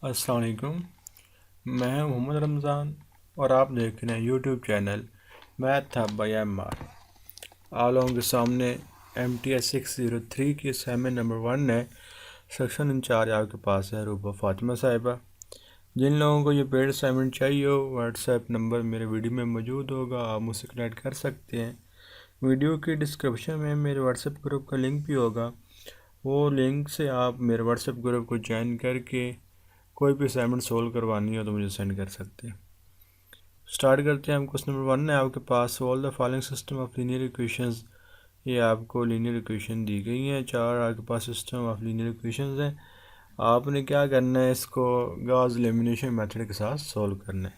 अस्सलाम वालेकुम। मैं हूं मोहम्मद रमज़ान और आप देख रहे हैं YouTube channel math hub by MR. आप लोगों के सामने MTS 603 की असाइनमेंट नंबर 1 है। सेक्शन इंचार्ज आपके पास है रूबा फातिमा साहिबा। जिन लोगों को ये पेड असाइनमेंट चाहिए हो, व्हाट्सएप नंबर मेरे वीडियो में मौजूद होगा, आप मुझसे कनेक्ट कर सकते हैं। वीडियो की डिस्क्रिप्शन में मेरे व्हाट्सएप ग्रुप का लिंक भी होगा। वो लिंक से आप मेरे व्हाट्सएप ग्रुप को ज्वाइन करके कोई भी असाइनमेंट सोल्व करवानी हो तो मुझे सेंड कर सकते हैं। स्टार्ट करते हैं। हम क्वेश्चन नंबर 1 है आपके पास, solve the following system of linear equations. ये आपको लीनियर इक्वेशन दी गई हैं, 4 आपके पास सिस्टम ऑफ लीनियर इक्वेशंस हैं। आपने क्या करना है, इसको गॉस एलिमिनेशन मेथड के साथ सोल्व करना है।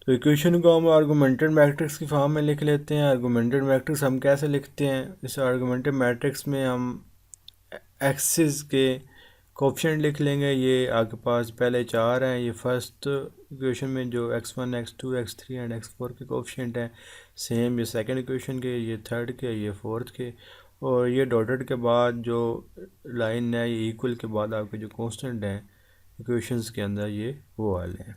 तो इक्वेशन को हम आर्गुमेंटेड मैट्रिक्स की फॉर्म में लिख लेते हैं। आर्गुमेंटेड मैट्रिक्स हम कैसे लिखते हैं, इस आर्गुमेंटेड मैट्रिक्स में हम एक्सिस के कोफिशिएंट लिख लेंगे। ये आपके पास पहले 4 हैं। ये फर्स्ट इक्वेशन में जो x1 x2 x3 and x4 के कोफिशिएंट हैं, सेम ये सेकंड इक्वेशन के, ये थर्ड के, ये फोर्थ के, और ये डॉटेड के बाद जो लाइन है ये इक्वल के बाद आपके जो कांस्टेंट हैं इक्वेशंस के अंदर ये वो वाले हैं।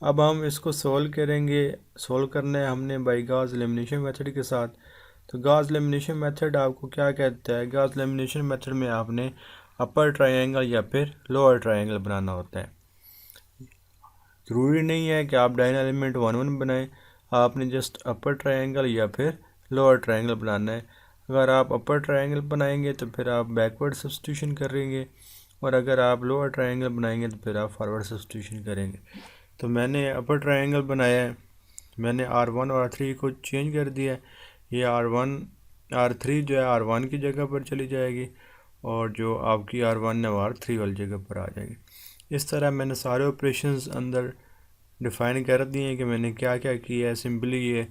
अब हम इसको सोल्व करेंगे। सोल्व करना है हमने बाई गॉस एलिमिनेशन मेथड के साथ। तो गॉस एलिमिनेशन मेथड आपको क्या कहता है, गॉस एलिमिनेशन मेथड में आपने अपर ट्रायंगल या फिर लोअर ट्रायंगल बनाना होता है। ज़रूरी नहीं है कि आप डायन एलिमेंट 1 1 बनाएं, आपने जस्ट अपर ट्रायंगल या फिर लोअर ट्रायंगल बनाना है। अगर आप अपर ट्रायंगल बनाएंगे तो फिर आप बैकवर्ड सब्स्टिट्यूशन करेंगे, और अगर आप लोअर ट्रायंगल बनाएंगे तो फिर आप फॉरवर्ड सब्स्टिट्यूशन करेंगे। तो मैंने अपर ट्रायंगल बनाया है, मैंने R1 और R3 को चेंज कर दिया है। ये R1 R3 जो है R1 की जगह पर चली जाएगी, और जो आपकी R1 है वो R3 वाली जगह पर आ जाएगी। इस तरह मैंने सारे ऑपरेशंस अंदर डिफ़ाइन कर दिए हैं कि मैंने क्या क्या किया है। सिंपली ये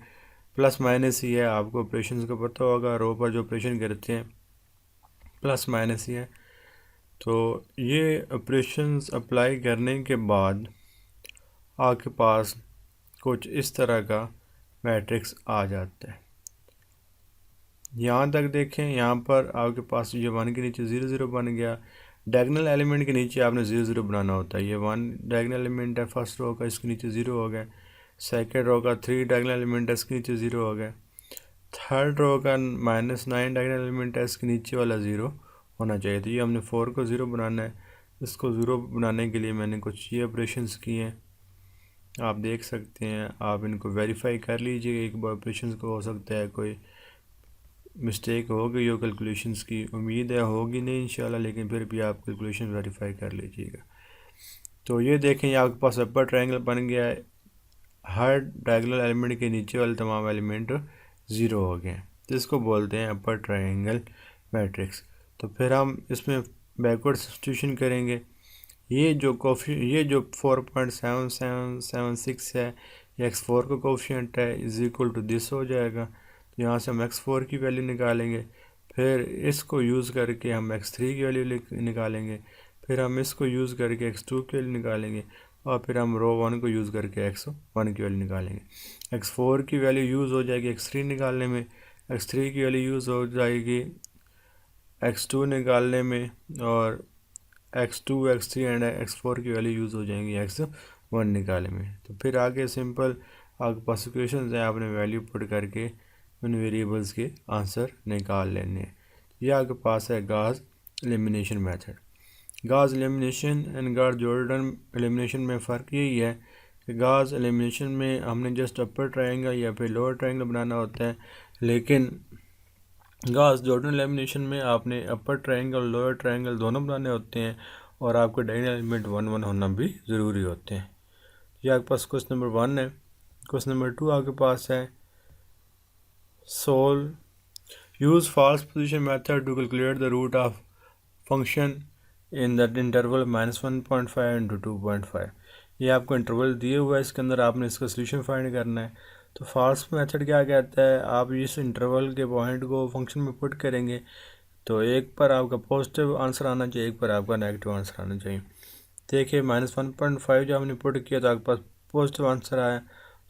प्लस माइनस ही है, आपको ऑपरेशंस का पता होगा, रो पर जो ऑपरेशन करते हैं प्लस माइनस ही है। तो ये ऑपरेशंस अप्लाई करने के बाद आपके पास कुछ इस तरह का मैट्रिक्स आ जाता है। यहाँ तक देखें, यहाँ पर आपके पास ये 1 के नीचे 0 0 बन गया। डायगोनल एलिमेंट के नीचे आपने 0 0 बनाना होता है। ये 1 डायगोनल एलिमेंट है फर्स्ट रो का, इसके नीचे 0 हो गया। सेकेंड रो का 3 डायगोनल एलिमेंट है, इसके नीचे 0 हो गया। थर्ड रो का -9 डायगोनल एलिमेंट है, इसके नीचे वाला 0 होना चाहिए। तो ये हमने 4 को 0 बनाना है। इसको 0 बनाने के लिए मैंने कुछ ये ऑपरेशंस किए हैं, आप देख सकते हैं। आप इनको वेरीफाई कर लीजिए एक बार ऑपरेशंस को, हो सकता है कोई मिस्टेक हो गई हो कैलकुलेशंस की, उम्मीद है होगी नहीं इंशाल्लाह, लेकिन फिर भी आप कैलकुलेशन वेरीफाई कर लीजिएगा। तो ये देखें, ये आपके पास अपर ट्रायंगल बन गया है। हर डायगोनल एलिमेंट के नीचे वाले तमाम एलिमेंट 0 हो गए हैं, तो इसको बोलते हैं अपर ट्रायंगल मैट्रिक्स। तो फिर हम इसमें बैकवर्ड सब्स्टिट्यूशन करेंगे। ये जो 4.7776 है, ये x4 का कोफिशिएंट है, इज इक्वल टू दिस हो जाएगा। तो यहाँ से हम x4 की वैल्यू निकालेंगे, फिर इसको यूज़ करके हम x3 की वैल्यू निकालेंगे, फिर हम इसको यूज़ करके x2 की वैल्यू निकालेंगे, और फिर हम रो 1 को यूज़ करके x1 की वैल्यू निकालेंगे। x4 की वैल्यू यूज़ हो जाएगी x3 निकालने में, x3 की वैल्यू यूज़ हो जाएगी x2 निकालने में, और x2 x3 एंड x4 की वैल्यू यूज़ हो जाएंगी x1 निकालने में। तो फिर आगे सिंपल आपके पास इक्वेशंस हैं, आपने वैल्यू पुट करके उन वेरिएबल्स के आंसर निकाल लेने हैं। ये आपके पास है Gauss elimination method. Gauss elimination and Gauss Jordan elimination में फ़र्क यही है कि गॉस एलिमिनेशन में हमने जस्ट अपर ट्रायंगल या फिर लोअर ट्रायंगल बनाना होता है, लेकिन गॉस जॉर्डन एलिमिनेशन में आपने अपर ट्रायंगल लोअर ट्रायंगल दोनों बनाने होते हैं, और आपके डायगोनल एलिमेंट 1 1 होना भी ज़रूरी होते हैं। ये आपके पास क्वेश्चन नंबर 1 है। क्वेश्चन नंबर 2 आपके पास है, solve use false position method to calculate the root of function in that interval -1.5 into 2.5। ये आपको इंटरवल दिए हुआ है, इसके अंदर आपने इसका सोल्यूशन फाइंड करना है। तो फॉल्स मेथड क्या कहता है, आप इस इंटरवल के पॉइंट को फंक्शन में पुट करेंगे, तो एक पर आपका पॉजिटिव आंसर आना चाहिए, एक पर आपका नेगेटिव आंसर आना चाहिए। देखिए -1.5 जब हमने पुट किया तो आपके पास पॉजिटिव आंसर आया,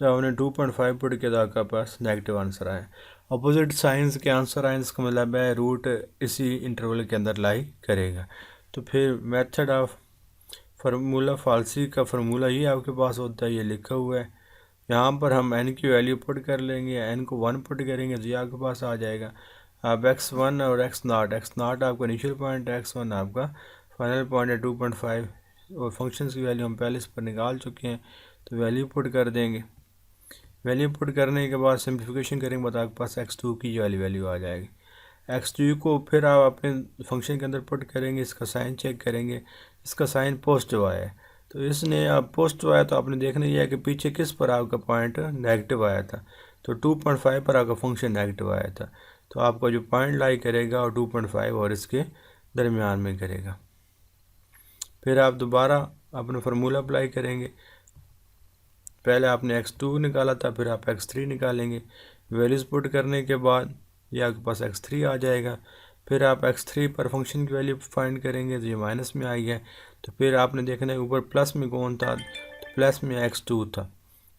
जब हमने 2.5 पुट किया तो आपके पास नेगेटिव आंसर आया। अपोजिट साइंस के आंसर आए, इसका मतलब है रूट इसी इंटरवल के अंदर लाई करेगा। तो फिर मेथड ऑफ फार्मूला फालसी का फार्मूला ही आपके पास होता है, ये लिखा हुआ है। यहाँ पर हम n की वैल्यू पुट कर लेंगे, n को 1 पुट करेंगे तो ये आपके पास आ जाएगा। अब x1 और x0 आपका इनिशियल पॉइंट है, x1 आपका फाइनल पॉइंट है 2.5, और फंक्शंस की वैल्यू हम पहले इस पर निकाल चुके हैं, तो वैल्यू पुट कर देंगे। वैल्यू पुट करने के बाद सिंप्लीफिकेशन करेंगे, बाद आपके पास x2 की वाली वैल्यू आ जाएगी। x2 को फिर आप अपने फंक्शन के अंदर पुट करेंगे, इसका साइन चेक करेंगे, इसका साइन पॉजिटिव आया है, तो इसने अब पॉजिटिव आया तो आपने देखना यह है कि पीछे किस पर आपका पॉइंट नेगेटिव आया था, तो 2.5 पर आपका फंक्शन नेगेटिव आया था, तो आपका जो पॉइंट लाई करेगा और 2.5 और इसके दरमियान में करेगा। फिर आप दोबारा अपना फार्मूला अप्लाई करेंगे, पहले आपने x2 निकाला था, फिर आप x3 निकालेंगे। वैल्यूज़ पुट करने के बाद ये आपके पास x3 आ जाएगा। फिर आप x3 पर फंक्शन की वैल्यू फाइंड करेंगे, तो ये माइनस में आई है, तो फिर आपने देखना है ऊपर प्लस में कौन था, तो प्लस में x2 था,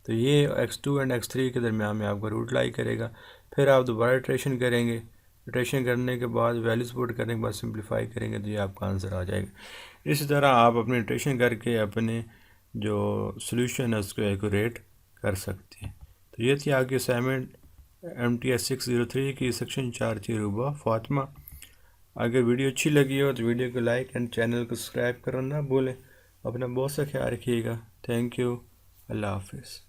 तो ये x2 एंड x3 के दरमियान में आपका रूट लाई करेगा। फिर आप दोबारा इटरेशन करेंगे, इटरेशन करने के बाद वैल्यूज़ पुट करने के बाद सिंप्लीफाई करेंगे, तो ये आपका आंसर आ जाएगा। इसी तरह आप अपने इटरेशन करके अपने जो सॉल्यूशन है उसको एक्यूरेट कर सकते हैं। तो ये थी आपकी असाइनमेंट MTS 603 की सेक्शन 4 थी रूबा फातिमा। अगर वीडियो अच्छी लगी हो तो वीडियो को लाइक एंड चैनल को सब्सक्राइब करना ना भूलें। अपना बहुत सा ख्याल रखिएगा। Thank you. अल्लाह हाफिज़।